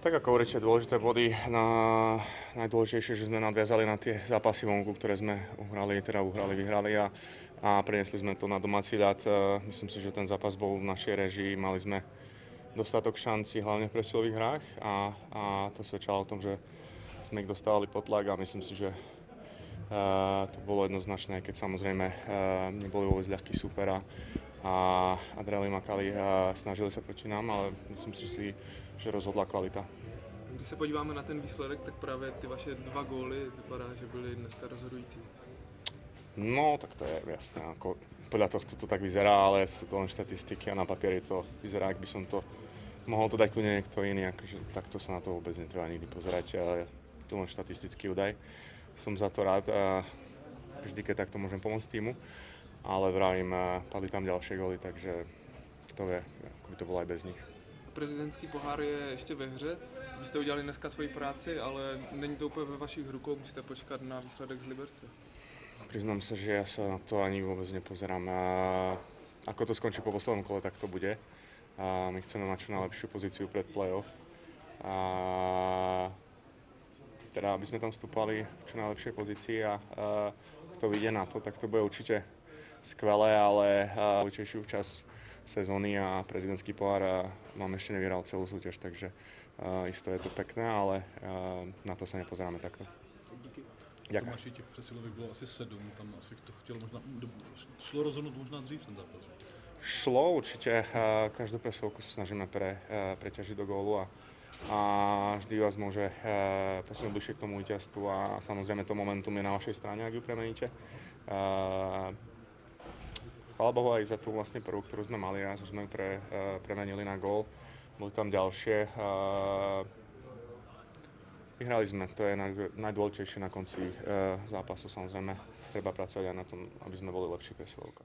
Tak ako určite dôležité body, najdôležitejšie, že sme nadviazali na tie zápasy vonku, ktoré sme vyhrali a preniesli sme to na domáci ľad. Myslím si, že ten zápas bol v našej režii, mali sme dostatok šancí, hlavne v presilových hrách a to svedčalo o tom, že sme ich dostávali pod tlak a myslím si, že to bolo jednoznačné, keď samozrejme neboli vôbec ľahký súper a dreli makali a snažili sa proti nám, ale myslím si, že rozhodla kvalita. Když se podíváme na ten výsledek, tak právě ty vaše 2 góly vypadá, že byly dneska rozhodující. No, tak to je jasné, ako podľa tohto to tak vyzerá, ale sú to len štatistiky a na papieri to vyzerá, ak by som to mohol to dať kľudne niekto iný, akože takto sa na to vôbec netreba nikdy pozerať, ale to len štatistický údaj. Som za to rád a vždy, keď takto môžem pomôcť týmu, ale vravím, padli tam ďalšie góly, takže kto vie, ako by to bolo aj bez nich. Prezidentský pohár je ještě ve hře. Vy jste udělali dneska svoji práci, ale není to úplně ve vašich rukou, musíte počkat na výsledek z Liberce. Priznám sa, že ja sa na to ani vôbec nepozerám. Ako to skončí po poslednom kole, tak to bude. My chceme mať čo najlepšiu pozíciu pred play-off. Teda, aby sme tam vstúpali v čo najlepšej pozícii a kto vyjde na to, tak to bude určite skvelé, ale dôležitejšiu časť sezóny a prezidentský pohár mám ešte nevyhral celú súťaž, takže isto je to pekné, ale na to sa nepozeráme takto. Díky. Ďakujem. Tomáši, těch přesilovek bylo asi 7, tam asi to chtělo možná, šlo rozhodnout možná dřív ten zápas. Šlo určite, každú presilovku sa snažíme preťažiť do gólu a vždy vás môže posunúť bližšie k tomu víťazstvu a samozrejme to momentum je na vašej strane, ak ju premeníte. Chvála Bohu aj za tú vlastne prvú, ktorú sme mali a sme ju premenili na gól. Boli tam ďalšie. Vyhrali sme, to je najdôležitejšie na konci zápasu, samozrejme. Treba pracovať aj na tom, aby sme boli lepší presilovka.